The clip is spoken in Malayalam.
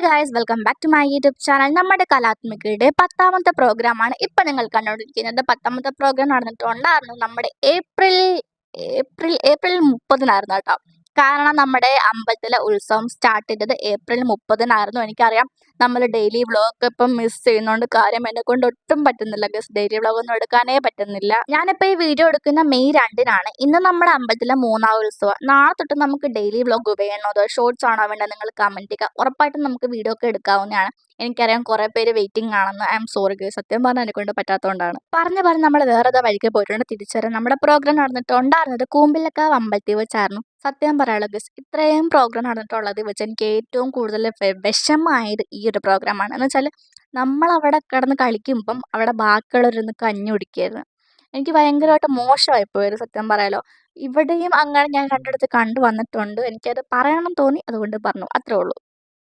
Guys, welcome back to my YouTube channel. നമ്മുടെ കലാത്മികയുടെ 10ാമത്തെ പ്രോഗ്രാമാണ് ഇപ്പം നിങ്ങൾ കണ്ടുകൊണ്ടിരിക്കുന്നത്. 10ാമത്തെ പ്രോഗ്രാം നടന്നിട്ടുണ്ടായിരുന്നു നമ്മുടെ ഏപ്രിൽ 30-നായിരുന്നു കേട്ടോ. കാരണം നമ്മുടെ അമ്പലത്തിലെ ഉത്സവം സ്റ്റാർട്ട് ചെയ്തത് ഏപ്രിൽ 30-നായിരുന്നു. എനിക്കറിയാം നമ്മൾ ഡെയിലി വ്ളോഗ് ഇപ്പം മിസ് ചെയ്യുന്നതുകൊണ്ട് കാര്യം എന്നെ കൊണ്ട് ഒട്ടും പറ്റുന്നില്ല ഗസ്. ഡെയിലി വ്ളോഗ് ഒന്നും എടുക്കാനേ പറ്റുന്നില്ല. ഞാനിപ്പോൾ ഈ വീഡിയോ എടുക്കുന്ന മെയ് 2-നാണ്. ഇന്ന് നമ്മുടെ അമ്പലത്തിലെ 3ാം ഉത്സവം. നാളെ തൊട്ട് നമുക്ക് ഡെയിലി വ്ളോഗ് വേണോ അതോ ഷോർട്സ് ആണോ വേണ്ടത് നിങ്ങൾ കമൻറ്റ് ചെയ്യുക. ഉറപ്പായിട്ടും നമുക്ക് വീഡിയോ ഒക്കെ എടുക്കാവുന്നതാണ്. എനിക്കറിയാം കുറേ പേര് വെയിറ്റിംഗ് ആണെന്ന്. ഐ എം സോറി ഗേസ്, സത്യം പറഞ്ഞാൽ എന്നെ കൊണ്ട് പറ്റാത്തതുകൊണ്ടാണ്. പറഞ്ഞ് നമ്മൾ വേറെ ഏതാ വഴിക്ക് പോയിട്ടുണ്ട്. തിരിച്ചുവരാൻ നമ്മുടെ പ്രോഗ്രാം നടന്നിട്ടുണ്ടായിരുന്നത് കൂമ്പിലക്കാവ് അമ്പലത്തിൽ വെച്ചായിരുന്നു. സത്യം പറയാലോ ഗസ്, ഇത്രയും പ്രോഗ്രാം നടന്നിട്ടുള്ളത് വെച്ച് എനിക്ക് ഏറ്റവും കൂടുതൽ വിഷമമായത് ഈ ഒരു പ്രോഗ്രാമാണ്. എന്ന് വെച്ചാൽ നമ്മളവിടെ കിടന്ന് കളിക്കുമ്പം അവിടെ ബാക്കിയുള്ളവരിന്ന് കഞ്ഞി കുടിക്കുകയായിരുന്നു. എനിക്ക് ഭയങ്കരമായിട്ട് മോശമായി പോയത് സത്യം പറയാലോ. ഇവിടെയും അങ്ങനെ ഞാൻ രണ്ടിടത്ത് കണ്ടു വന്നിട്ടുണ്ട്. എനിക്കത് പറയണം തോന്നി, അതുകൊണ്ട് പറഞ്ഞു, അത്രേ ഉള്ളൂ.